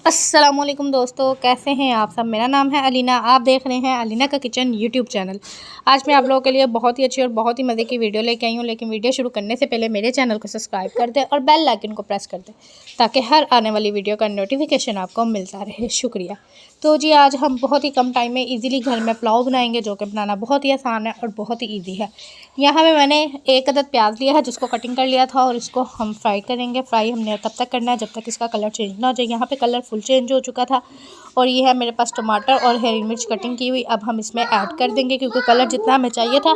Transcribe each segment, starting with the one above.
अस्सलामुअलैकुम दोस्तों, कैसे हैं आप सब। मेरा नाम है अलीना, आप देख रहे हैं अलीना का किचन यूट्यूब चैनल। आज मैं आप लोगों के लिए बहुत ही अच्छी और बहुत ही मज़े की वीडियो लेके आई हूँ। लेकिन वीडियो शुरू करने से पहले मेरे चैनल को सब्सक्राइब कर दें और बेल आइकन को प्रेस कर दें ताकि हर आने वाली वीडियो का नोटिफिकेशन आपको मिलता रहे। शुक्रिया। तो जी, आज हम बहुत ही कम टाइम में ईज़िली घर में पुलाव बनाएंगे, जो कि बनाना बहुत ही आसान है और बहुत ही ईजी है। यहाँ पे मैंने एक अदद प्याज लिया है जिसको कटिंग कर लिया था और इसको हम फ्राई करेंगे। फ्राई हमने तब तक करना है जब तक इसका कलर चेंज ना हो जाए। यहाँ पे कलर फुल चेंज हो चुका था। और ये है मेरे पास टमाटर और हरी मिर्च कटिंग की हुई। अब हम इसमें ऐड कर देंगे क्योंकि कलर जितना हमें चाहिए था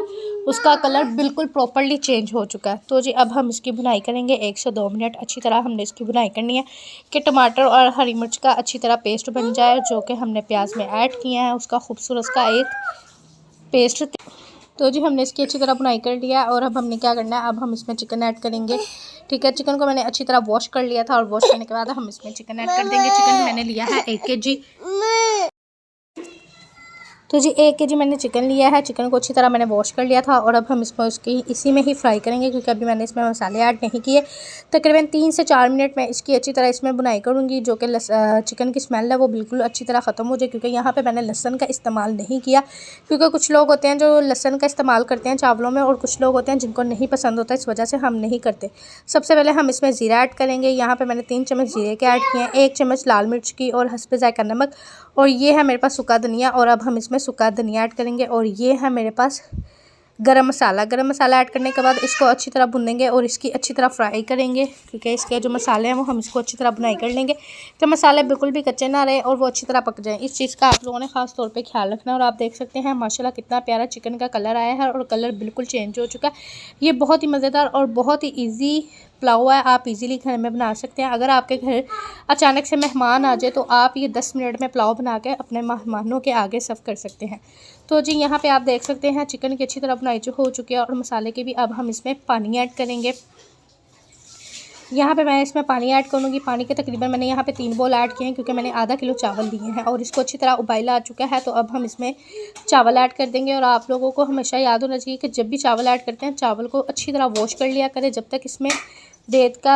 उसका कलर बिल्कुल प्रॉपर्ली चेंज हो चुका है। तो जी, अब हम इसकी भुनाई करेंगे 1 से 2 मिनट। अच्छी तरह हमने इसकी भुनाई करनी है कि टमाटर और हरी मिर्च का अच्छी तरह पेस्ट बन जाए, जो कि हमने प्याज में ऐड किया है उसका खूबसूरत का एक पेस्ट। तो जी, हमने इसकी अच्छी तरह बुनाई कर लिया और अब हमने क्या करना है, अब हम इसमें चिकन ऐड करेंगे। ठीक है, चिकन को मैंने अच्छी तरह वॉश कर लिया था और वॉश करने के बाद हम इसमें चिकन ऐड कर देंगे। चिकन मैंने लिया है 1 kg। तो जी, 1 kg मैंने चिकन लिया है। चिकन को अच्छी तरह मैंने वॉश कर लिया था और अब हम इसमें इसी में ही फ्राई करेंगे क्योंकि अभी मैंने इसमें मसाले ऐड नहीं किए। तकरीबन 3 से 4 मिनट में इसकी अच्छी तरह इसमें बुनाई करूँगी, जो कि चिकन की स्मेल है वो बिल्कुल अच्छी तरह ख़त्म हो जाए। क्योंकि यहाँ पे मैंने लहसुन का इस्तेमाल नहीं किया, क्योंकि कुछ लोग होते हैं जो लहसुन का इस्तेमाल करते हैं चावलों में और कुछ लोग होते हैं जिनको नहीं पसंद होता, इस वजह से हम नहीं करते। सबसे पहले हम इसमें ज़ीरा ऐड करेंगे। यहाँ पर मैंने 3 चम्मच ज़ीरे के ऐड किए हैं, 1 चम्मच लाल मिर्च की और हस्बे ज़ायका नमक, और ये है मेरे पास सूखा धनिया। और अब हम इसमें सूखा धनिया ऐड करेंगे। और ये है मेरे पास गरम मसाला। गरम मसाला ऐड करने के बाद इसको अच्छी तरह भूनेंगे और इसकी अच्छी तरह फ्राई करेंगे, क्योंकि इसके जो मसाले हैं वो हम इसको अच्छी तरह भुनाई कर लेंगे तो मसाले बिल्कुल भी कच्चे ना रहे और वो अच्छी तरह पक जाएं। इस चीज़ का आप लोगों ने ख़ास तौर पे ख्याल रखना है। और आप देख सकते हैं माशाल्लाह कितना प्यारा चिकन का कलर आया है और कलर बिल्कुल चेंज हो चुका है। ये बहुत ही मज़ेदार और बहुत ही ईजी पुलाव है, आप इजीली घर में बना सकते हैं। अगर आपके घर अचानक से मेहमान आ जाए तो आप ये 10 मिनट में पुलाव बना के अपने मेहमानों के आगे सर्व कर सकते हैं। तो जी, यहाँ पे आप देख सकते हैं चिकन की अच्छी तरह बुनाई जो हो चुकी है और मसाले के भी। अब हम इसमें पानी ऐड करेंगे। यहाँ पे मैं इसमें पानी ऐड करूँगी। पानी के तकरीबन मैंने यहाँ पे 3 बोल ऐड किए हैं क्योंकि मैंने आधा किलो चावल लिए हैं और इसको अच्छी तरह उबाल आ चुका है। तो अब हम इसमें चावल ऐड कर देंगे। और आप लोगों को हमेशा याद होना चाहिए कि जब भी चावल ऐड करते हैं चावल को अच्छी तरह वॉश कर लिया करें। जब तक इसमें रेत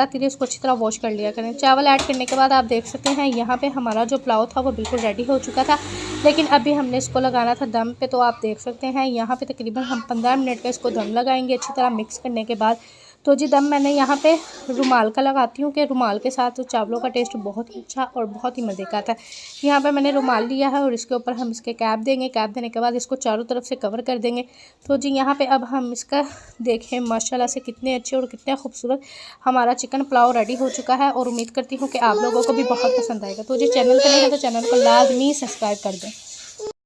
आती रही उसको अच्छी तरह वॉश कर लिया करें। चावल ऐड करने के बाद आप देख सकते हैं यहाँ पे हमारा जो पुलाव था वो बिल्कुल रेडी हो चुका था, लेकिन अभी हमने इसको लगाना था दम पे। तो आप देख सकते हैं यहाँ पे तकरीबन हम 15 मिनट का इसको दम लगाएंगे अच्छी तरह मिक्स करने के बाद। तो जी, दम मैंने यहाँ पे रुमाल का लगाती हूँ कि रुमाल के साथ तो चावलों का टेस्ट बहुत ही अच्छा और बहुत ही मज़े का आता है। यहाँ पे मैंने रुमाल लिया है और इसके ऊपर हम इसके कैप देंगे। कैप देने के बाद इसको चारों तरफ से कवर कर देंगे। तो जी, यहाँ पे अब हम इसका देखें माशाल्लाह से कितने अच्छे और कितने खूबसूरत हमारा चिकन पुलाव रेडी हो चुका है और उम्मीद करती हूँ कि आप लोगों को भी बहुत पसंद आएगा। तो जी, चैनल पर नहीं है तो चैनल को लाजमी सब्सक्राइब कर दें।